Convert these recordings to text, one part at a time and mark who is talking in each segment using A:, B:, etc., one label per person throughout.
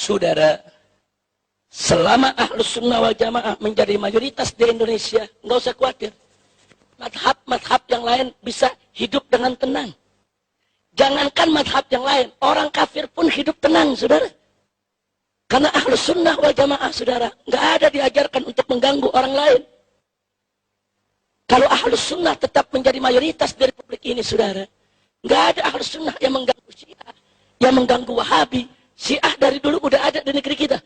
A: Saudara, selama Ahlus Sunnah wal Jamaah menjadi mayoritas di Indonesia, nggak usah khawatir. Madhab-madhab yang lain bisa hidup dengan tenang. Jangankan madhab yang lain, orang kafir pun hidup tenang, saudara. Karena Ahlus Sunnah wal Jamaah, saudara, nggak ada diajarkan untuk mengganggu orang lain. Kalau Ahlus Sunnah tetap menjadi mayoritas di Republik ini, saudara, nggak ada Ahlus Sunnah yang mengganggu Syiah, yang mengganggu Wahabi. Syiah dari dulu udah ada di negeri kita.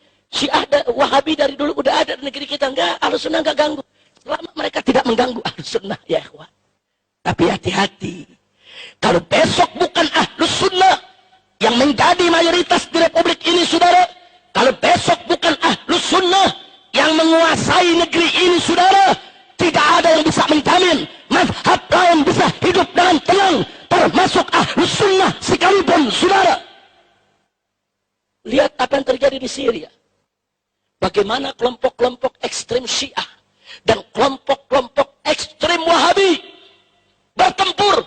A: Wahabi dari dulu udah ada di negeri kita. Enggak, Ahlus Sunnah nggak ganggu. Selama mereka tidak mengganggu Ahlus Sunnah, ya ikhwan. Tapi hati-hati. Kalau besok bukan Ahlus Sunnah yang menjadi mayoritas di Republik ini, saudara. Kalau besok bukan Ahlus Sunnah yang menguasai negeri ini, saudara. Tidak ada yang bisa menjamin mazhab lain bisa hidup dengan tenang. Termasuk Ahlus Sunnah sekalipun, saudara. Lihat apa yang terjadi di Syria. Bagaimana kelompok-kelompok ekstrem Syiah dan kelompok-kelompok ekstrem Wahabi bertempur,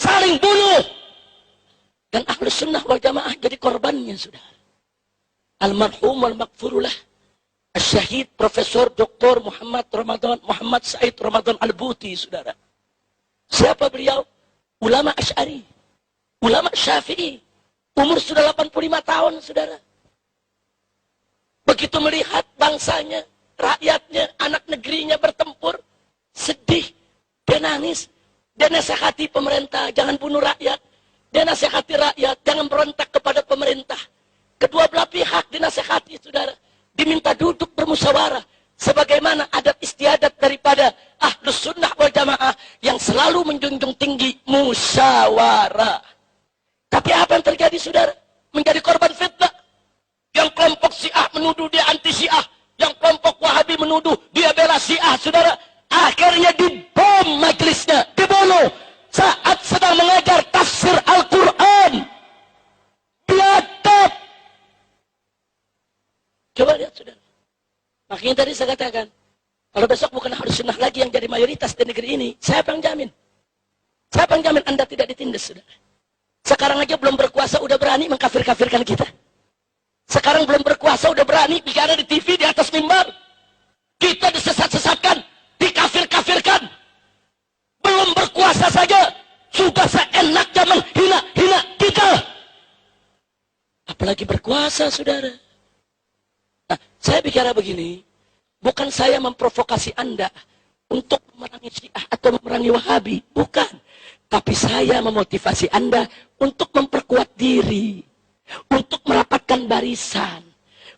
A: saling bunuh. Dan Ahlus Sunnah wal Jamaah jadi korbannya, saudara. Almarhum wal maghfurullah Syahid Profesor Dr. Muhammad Said Ramadan Al-Buti, saudara. Siapa beliau? Ulama Asy'ari, ulama Syafi'i. Umur sudah 85 tahun, saudara. Begitu melihat bangsanya, rakyatnya, anak negerinya bertempur, sedih, dia nangis. Dia nasihati pemerintah, jangan bunuh rakyat. Dia nasihati rakyat, jangan berontak kepada pemerintah. Kedua belah pihak dinasihati, saudara. Diminta duduk bermusyawarah. Sebagaimana adat istiadat daripada Ahlus Sunnah wal Jamaah yang selalu menjunjung tinggi musyawarah. Tapi apa yang terjadi, saudara? Menjadi korban fitnah. Yang kelompok Syiah menuduh dia anti Syiah. Yang kelompok Wahabi menuduh dia bela Syiah, saudara. Akhirnya dibom majelisnya, dibunuh. Saat sedang mengajar tafsir Al-Quran. Biadab. Coba lihat, saudara. Makanya tadi saya katakan, kalau besok bukan Ahlus Sunnah lagi yang jadi mayoritas di negeri ini, siapa yang jamin? Siapa yang jamin Anda tidak ditindas, saudara? Sekarang aja belum berkuasa udah berani mengkafir-kafirkan kita. Sekarang belum berkuasa udah berani bicara di TV, di atas mimbar. Kita disesat-sesatkan, dikafir-kafirkan. Belum berkuasa saja sudah seenaknya menghina-hina kita. Apalagi berkuasa, saudara. Nah, saya bicara begini, bukan saya memprovokasi Anda untuk memerangi Syiah atau memerangi Wahabi, bukan. Tapi saya memotivasi Anda untuk memperkuat diri, untuk merapatkan barisan,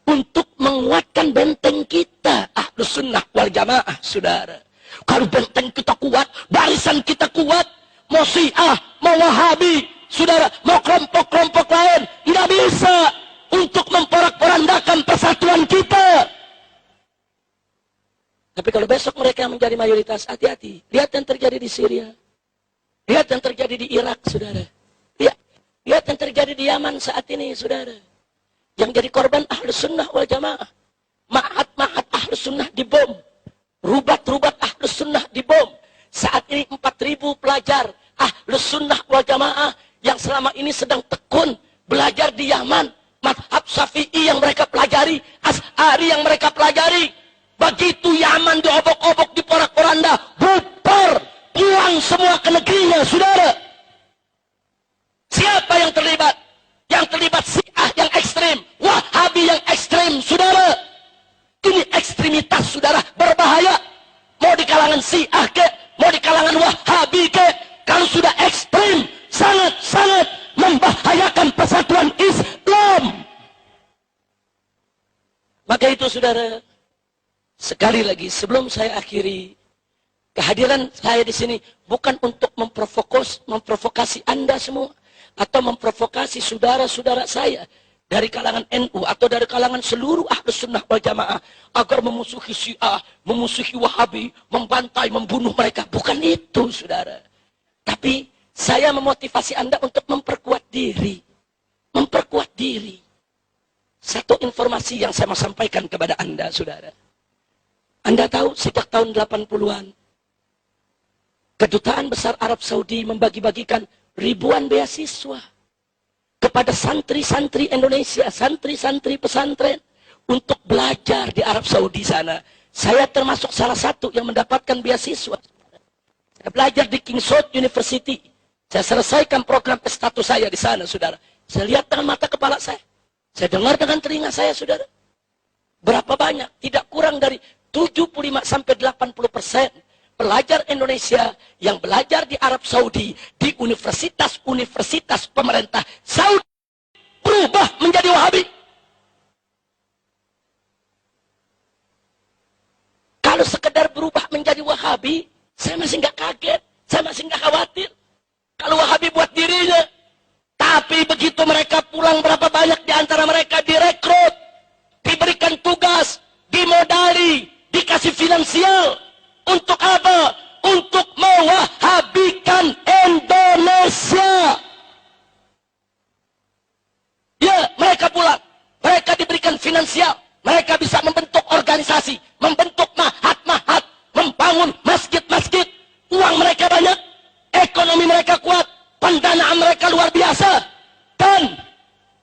A: untuk menguatkan benteng kita, Ahlus Sunnah wal Jamaah, saudara. Kalau benteng kita kuat, barisan kita kuat, mau Syiah, mau Wahabi, saudara, mau kelompok-kelompok lain, nggak bisa untuk memporak-porandakan persatuan kita. Tapi kalau besok mereka menjadi mayoritas, hati-hati. Lihat yang terjadi di Syria. Lihat yang terjadi di Irak, saudara. Lihat yang terjadi di Yaman saat ini, saudara. Yang jadi korban Ahlus Sunnah wal Jamaah. Ma'had-ma'had Ahlus Sunnah dibom. Rubat-rubat Ahlus Sunnah dibom. Saat ini 4.000 pelajar Ahlus Sunnah wal Jamaah yang selama ini sedang tekun belajar di Yaman. Madhab Syafi'i yang mereka pelajari, Asy'ari yang mereka pelajari. Begitu Yaman diobok-obok, diporak-poranda, bubar, pulang semua ke negerinya, saudara. Siapa yang terlibat? Yang terlibat Syiah yang ekstrim, Wahabi yang ekstrim, saudara. Ini ekstremitas, saudara, berbahaya. Mau di kalangan Syiah ke, mau di kalangan Wahabi ke, kalau sudah ekstrim, sangat-sangat membahayakan persatuan Islam. Maka itu, saudara, sekali lagi sebelum saya akhiri, kehadiran saya di sini bukan untuk memprovokasi Anda semua atau memprovokasi saudara-saudara saya dari kalangan NU atau dari kalangan seluruh Ahlus Sunnah wal Jamaah agar memusuhi Syiah, memusuhi Wahabi, membantai, membunuh mereka. Bukan itu, saudara. Tapi saya memotivasi Anda untuk memperkuat diri. Memperkuat diri. Satu informasi yang saya mau sampaikan kepada Anda, saudara. Anda tahu sejak tahun 80-an, Kedutaan Besar Arab Saudi membagi-bagikan ribuan beasiswa. kepada santri-santri Indonesia, santri-santri pesantren untuk belajar di Arab Saudi sana. Saya termasuk salah satu yang mendapatkan beasiswa. Saya belajar di King Saud University. Saya selesaikan program S1 saya di sana, saudara. Saya lihat dengan mata kepala saya. Saya dengar dengan telinga saya, saudara. Berapa banyak? Tidak kurang dari 75-80% pelajar Indonesia yang belajar di Arab Saudi, di universitas-universitas pemerintah Saudi, berubah menjadi Wahabi. Kalau sekedar berubah menjadi Wahabi, saya masih nggak kaget, saya masih nggak khawatir. Kalau Wahabi buat dirinya, tapi begitu mereka pulang, berapa banyak di antara mereka direkrut, diberikan tugas, dimodali, dikasih finansial. Untuk apa? Untuk mewahabikan Indonesia. Ya, mereka pulang. Mereka diberikan finansial. Mereka bisa membentuk organisasi, membentuk mahat-mahat, membangun masjid-masjid. Uang mereka banyak, ekonomi mereka kuat, pendanaan mereka luar biasa. Dan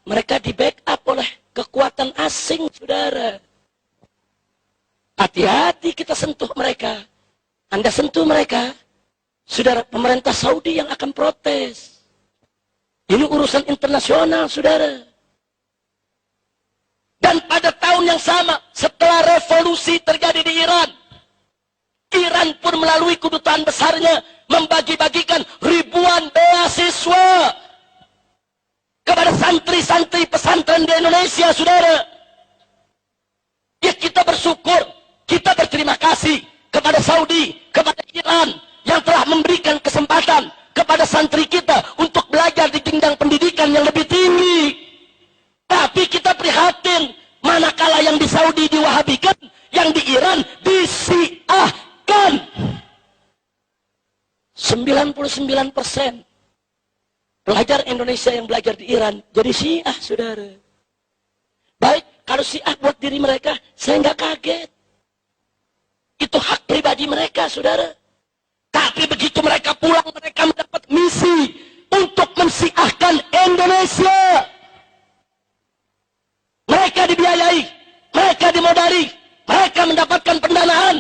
A: mereka di backup oleh kekuatan asing, saudara. Hati-hati kita sentuh mereka. Anda sentuh mereka, saudara, pemerintah Saudi yang akan protes. Ini urusan internasional, saudara. Dan pada tahun yang sama, setelah revolusi terjadi di Iran, Iran pun melalui kedutaan besarnya membagi-bagikan ribuan beasiswa kepada santri-santri pesantren di Indonesia, saudara. Ya, kita bersyukur, kita berterima kasih kepada Saudi, kepada Iran yang telah memberikan kesempatan kepada santri kita untuk belajar di jenjang pendidikan yang lebih tinggi. Tapi kita prihatin, manakala yang di Saudi diwahabikan, yang di Iran disiahkan. 99% pelajar Indonesia yang belajar di Iran jadi Syiah, saudara. Baik, kalau Syiah buat diri mereka, saya nggak kaget. Itu hak pribadi mereka, saudara. Tapi begitu mereka pulang, mereka mendapat misi untuk mensiahkan Indonesia. Mereka dibiayai, mereka dimodali, mereka mendapatkan pendanaan.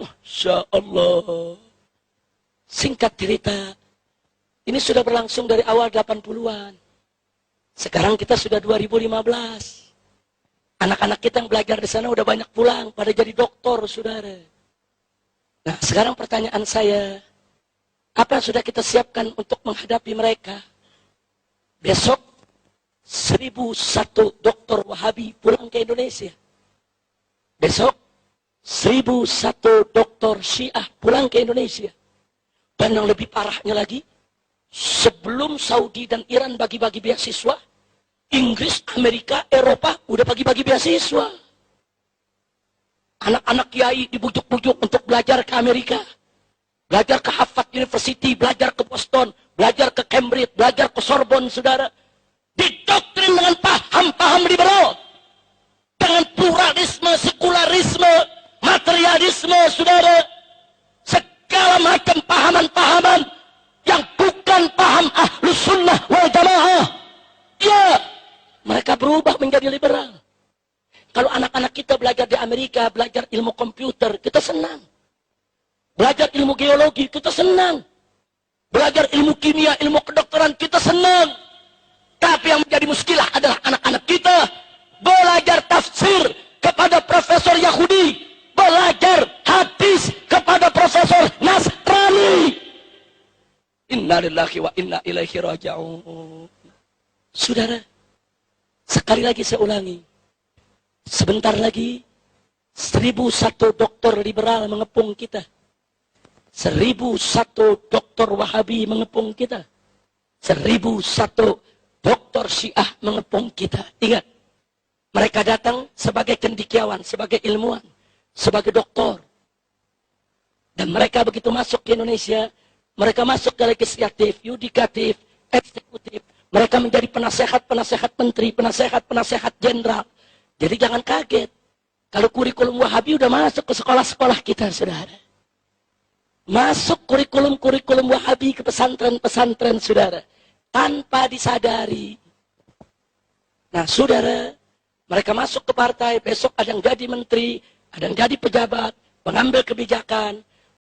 A: Masya Allah. Singkat cerita, ini sudah berlangsung dari awal 80-an. Sekarang kita sudah 2015. Anak-anak kita yang belajar di sana udah banyak pulang, pada jadi doktor, saudara. Nah, sekarang pertanyaan saya, apa yang sudah kita siapkan untuk menghadapi mereka? Besok, 1001 dokter Wahabi pulang ke Indonesia. Besok, 1001 dokter Syiah pulang ke Indonesia. Dan yang lebih parahnya lagi, sebelum Saudi dan Iran bagi-bagi beasiswa, Inggris, Amerika, Eropa udah bagi-bagi beasiswa. Anak-anak kiai dibujuk-bujuk untuk belajar ke Amerika. Belajar ke Harvard University, belajar ke Boston, belajar ke Cambridge, belajar ke Sorbonne, saudara. Didoktrin dengan paham-paham liberal. Dengan pluralisme, sekularisme, materialisme, saudara. Segala macam pahaman-pahaman yang bukan paham Ahlus Sunnah wal Jamaah. Ya, mereka berubah menjadi liberal. Kalau anak-anak kita belajar di Amerika, belajar ilmu komputer, kita senang. Belajar ilmu geologi, kita senang. Belajar ilmu kimia, ilmu kedokteran, kita senang. Tapi yang menjadi muskilah adalah anak-anak kita belajar tafsir kepada profesor Yahudi, belajar hadis kepada profesor Nasrani. Inna lillahi wa inna ilaihi raji'un. Saudara, sekali lagi saya ulangi. Sebentar lagi 1001 dokter liberal mengepung kita. 1001 dokter Wahabi mengepung kita. 1001 dokter Syiah mengepung kita. Ingat, mereka datang sebagai cendekiawan, sebagai ilmuwan, sebagai doktor. Dan mereka begitu masuk ke Indonesia, mereka masuk ke legislatif, yudikatif, eksekutif. Mereka menjadi penasehat-penasehat menteri, penasehat-penasehat jenderal. Jadi jangan kaget. Kalau kurikulum Wahabi udah masuk ke sekolah-sekolah kita, saudara. Masuk kurikulum-kurikulum Wahabi ke pesantren-pesantren, saudara. tanpa disadari. Nah, saudara, mereka masuk ke partai, besok ada yang jadi menteri, ada yang jadi pejabat, pengambil kebijakan,